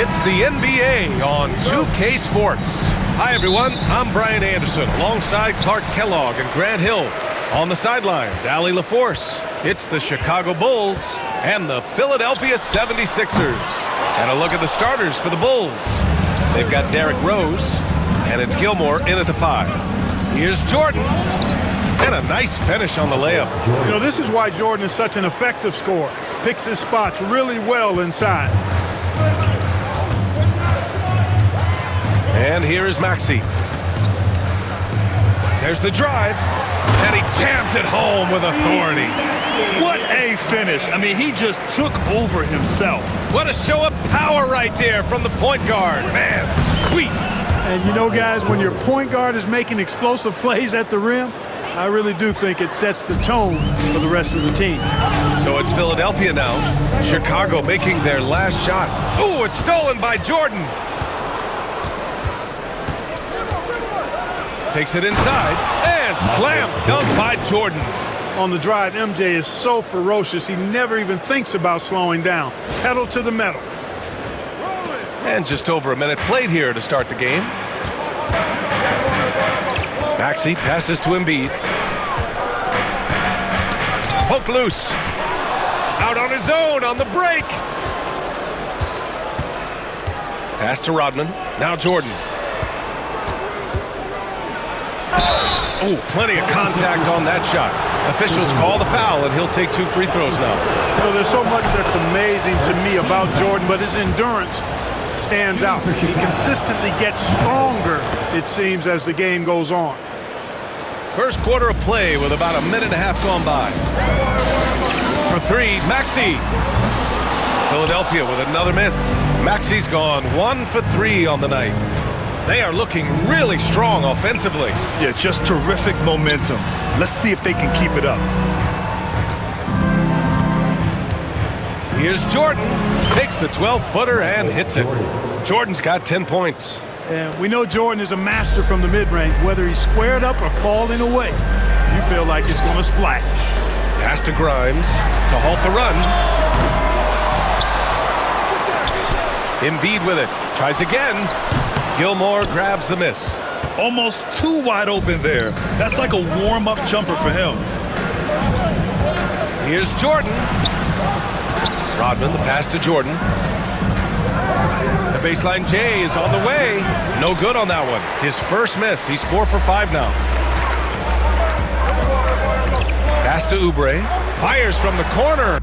It's the NBA on 2K Sports. Hi, everyone. I'm Brian Anderson alongside Clark Kellogg and Grant Hill. On the sidelines, Allie LaForce. It's the Chicago Bulls and the Philadelphia 76ers. And a look at the starters for the Bulls. They've got Derrick Rose, and it's Gilmore in at the 5. Here's Jordan. And a nice finish on the layup. You know, this is why Jordan is such an effective scorer. Picks his spots really well inside. And here is Maxey. There's the drive. And he jams it home with authority. What a finish. I mean, he just took over himself. What a show of power right there from the point guard. Man, sweet. And you know, guys, when your point guard is making explosive plays at the rim, I really do think it sets the tone for the rest of the team. So it's Philadelphia now. Chicago making their last shot. Ooh, it's stolen by Jordan. Takes it inside and slam dunk by Jordan. On the drive, MJ is so ferocious, he never even thinks about slowing down. Pedal to the metal. And just over a minute played here to start the game. Maxey passes to Embiid. Poke loose. Out on his own on the break. Pass to Rodman. Now Jordan. Oh, plenty of contact on that shot. Officials call the foul, and he'll take 2 free throws now. You know, there's so much that's amazing to me about Jordan, but his endurance stands out. He consistently gets stronger, it seems, as the game goes on. First quarter of play with about a minute and a half gone by. For 3, Maxey. Philadelphia with another miss. Maxey's gone 1 for 3 on the night. They are looking really strong offensively. Yeah, just terrific momentum. Let's see if they can keep it up. Here's Jordan. Takes the 12-footer and hits it. Jordan's got 10 points. And we know Jordan is a master from the mid-range. Whether he's squared up or falling away, you feel like it's going to splash. Pass to Grimes to halt the run. Embiid with it. Tries again. Gilmore grabs the miss. Almost too wide open there. That's like a warm-up jumper for him. Here's Jordan. Rodman, the pass to Jordan. The baseline J is on the way. No good on that one. His first miss. He's 4 for 5 now. Pass to Oubre. Fires from the corner.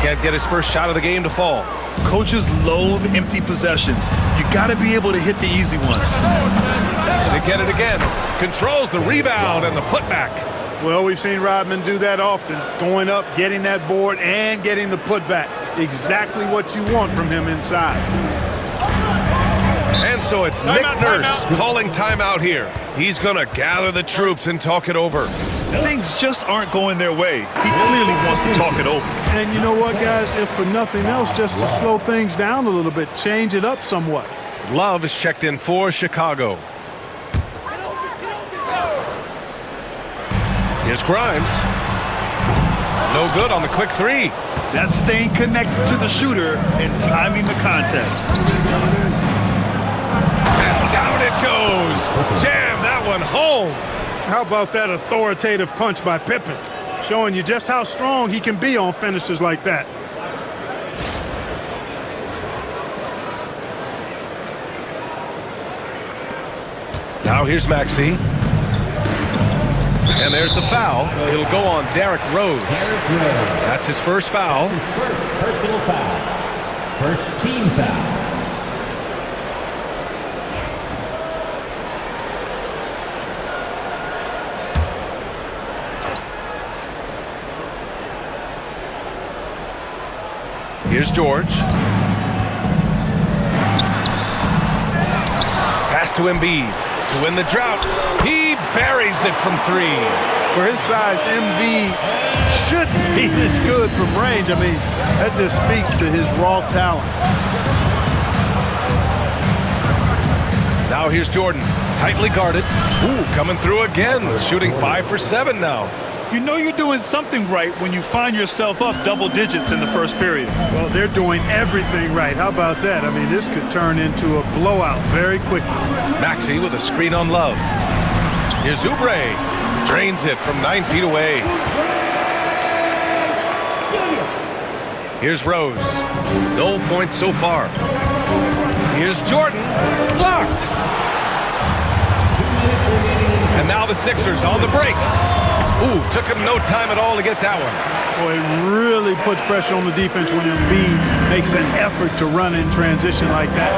can't get his first shot of the game to fall. Coaches loathe empty possessions. You got to be able to hit the easy ones. They get it again. Controls the rebound and the putback. Well, we've seen Rodman do that often. Going up, getting that board, and getting the putback. Exactly what you want from him inside. And so it's Nick Nurse calling timeout here. He's going to gather the troops and talk it over. Things just aren't going their way. He clearly wants to talk it over. And you know what, guys? If for nothing else, just to slow things down a little bit, change it up somewhat. Love is checked in for Chicago. Here's Grimes. No good on the quick three. That's staying connected to the shooter and timing the contest. And down it goes. Jam that one home. How about that authoritative punch by Pippen? Showing you just how strong he can be on finishes like that. Now here's Maxey. And there's the foul. It'll go on Derrick Rose. That's his first foul. His first personal foul. First team foul. Here's George. Pass to Embiid to win the drought. He buries it from three. For his size, Embiid shouldn't be this good from range. I mean, that just speaks to his raw talent. Now here's Jordan, tightly guarded. Ooh, coming through again, shooting 5 for 7 now. You know you're doing something right when you find yourself up double digits in the first period. Well, they're doing everything right. How about that? I mean, this could turn into a blowout very quickly. Maxey with a screen on Love. Here's Oubre. Drains it from 9 feet away. Here's Rose. No points so far. Here's Jordan. Blocked. And now the Sixers on the break. Ooh, took him no time at all to get that one. Boy, it really puts pressure on the defense when Embiid makes an effort to run in transition like that.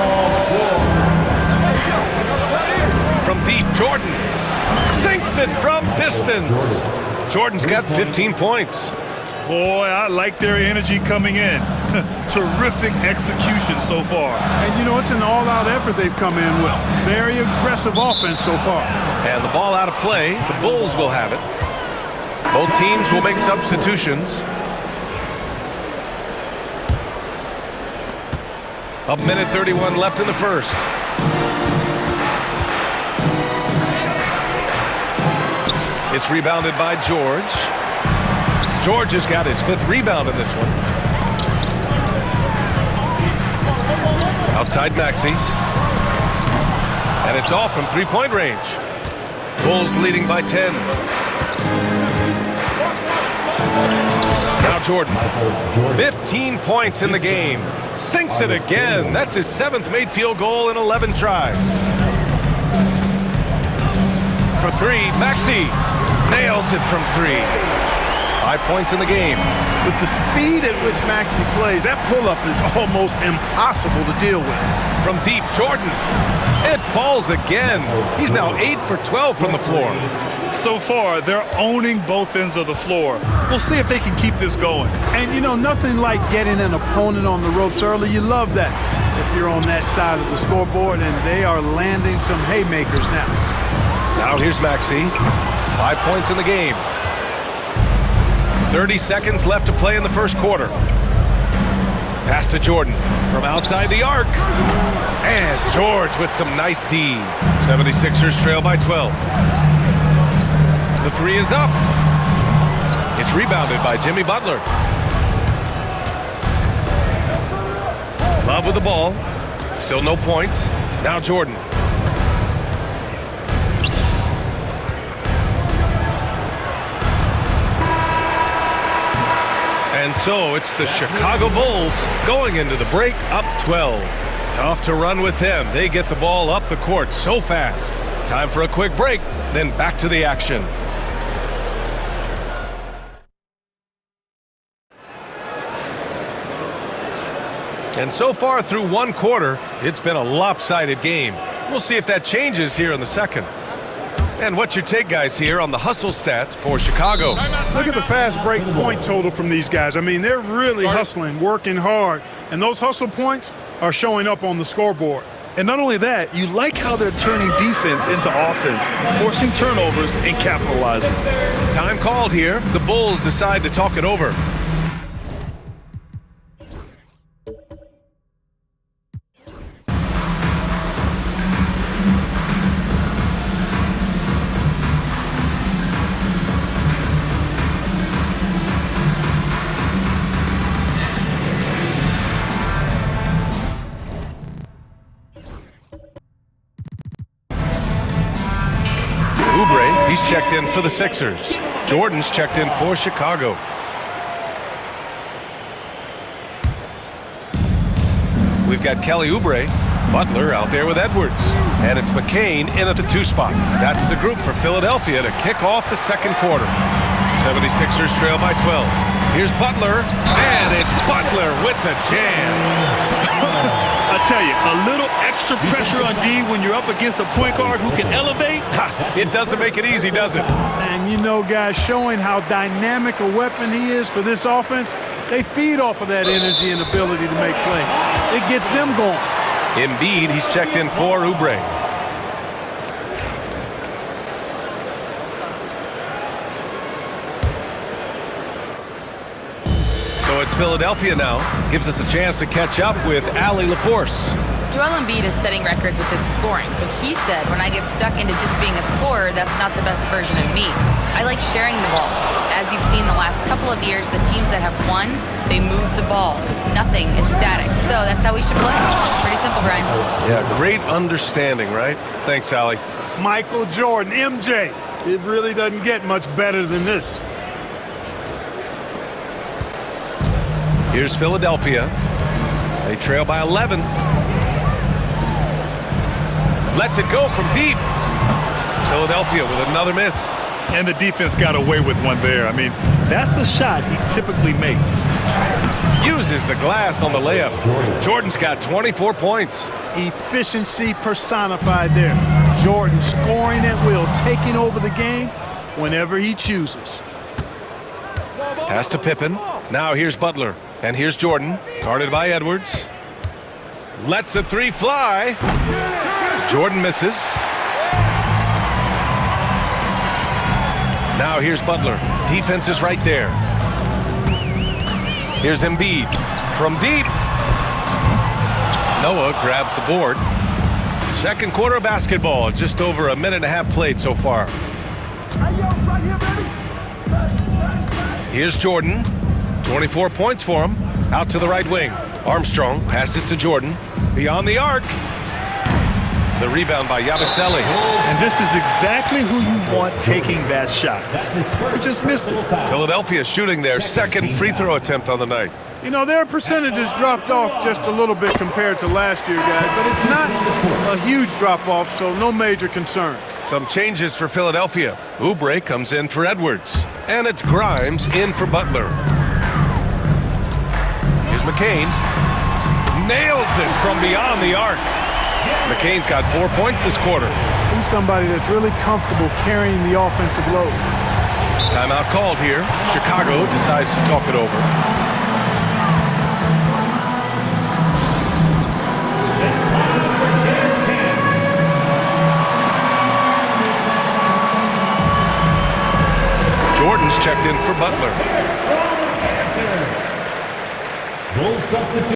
From deep, Jordan sinks it from distance. Jordan's got 15 points. Boy, I like their energy coming in. Terrific execution so far. And you know, it's an all-out effort they've come in with. Very aggressive offense so far. And the ball out of play. The Bulls will have it. Both teams will make substitutions. A minute 31 left in the first. It's rebounded by George. George has got his 5th rebound in this one. Outside Maxey. And it's off from 3-point range. Bulls leading by 10. Now Jordan. 15 points in the game. Sinks it again. That's his 7th made field goal in 11 tries. For 3, Maxey nails it from 3. 5 points in the game. With the speed at which Maxey plays, that pull-up is almost impossible to deal with. From deep, Jordan. It falls again. He's now 8 for 12 from the floor. So far, they're owning both ends of the floor. We'll see if they can keep this going. And you know, nothing like getting an opponent on the ropes early. You love that if you're on that side of the scoreboard, and they are landing some haymakers now. Now here's Maxey. 5 points in the game. 30 seconds left to play in the first quarter. Pass to Jordan from outside the arc. And George with some nice D. 76ers trail by 12. The 3 is up. It's rebounded by Jimmy Butler. Love with the ball. Still no points. Now Jordan. And so it's the Chicago Bulls going into the break up 12. Tough to run with them. They get the ball up the court so fast. Time for a quick break, then back to the action. And so far through one quarter, it's been a lopsided game. We'll see if that changes here in the second. And what's your take, guys, here on the hustle stats for Chicago? Look at the fast break point total from these guys. I mean, they're really hustling, working hard, and those hustle points are showing up on the scoreboard. And not only that, you like how they're turning defense into offense, forcing turnovers and capitalizing. Time called here. The Bulls decide to talk it over. Oubre, he's checked in for the Sixers. Jordan's checked in for Chicago. We've got Kelly Oubre, Butler out there with Edwards. And it's McCain in at the 2 spot. That's the group for Philadelphia to kick off the second quarter. 76ers trail by 12. Here's Butler, and it's Butler with the jam. I tell you, a little extra pressure on D when you're up against a point guard who can elevate. It doesn't make it easy, does it? And you know, guys, showing how dynamic a weapon he is for this offense, they feed off of that energy and ability to make plays. It gets them going. Embiid, he's checked in for Oubre. So it's Philadelphia now. Gives us a chance to catch up with Allie LaForce. Joel Embiid is setting records with his scoring, but he said, when I get stuck into just being a scorer, that's not the best version of me. I like sharing the ball. As you've seen the last couple of years, the teams that have won, they move the ball. Nothing is static. So that's how we should play. Pretty simple, Brian. Yeah, great understanding, right? Thanks, Allie. Michael Jordan, MJ. It really doesn't get much better than this. Here's Philadelphia. They trail by 11. Lets it go from deep. Philadelphia with another miss. And the defense got away with one there. I mean, that's a shot he typically makes. Uses the glass on the layup. Jordan's got 24 points. Efficiency personified there. Jordan scoring at will, taking over the game whenever he chooses. Pass to Pippen. Now here's Butler. And here's Jordan. Guarded by Edwards. Lets the 3 fly. Jordan misses. Now here's Butler. Defense is right there. Here's Embiid. From deep. Noah grabs the board. Second quarter basketball. Just over a minute and a half played so far. Here's Jordan. 24 points for him. Out to the right wing. Armstrong passes to Jordan. Beyond the arc. The rebound by Yabusele. And this is exactly who you want taking that shot. They just missed it. Philadelphia shooting their second free throw attempt on the night. You know, their percentages dropped off just a little bit compared to last year, guys, but it's not a huge drop-off, so no major concern. Some changes for Philadelphia. Oubre comes in for Edwards. And it's Grimes in for Butler. Here's McCain. Nails it from beyond the arc. McCain's got 4 points this quarter. He's somebody that's really comfortable carrying the offensive load. Timeout called here. Chicago decides to talk it over. Jordan's checked in for Butler. Bulls substitute.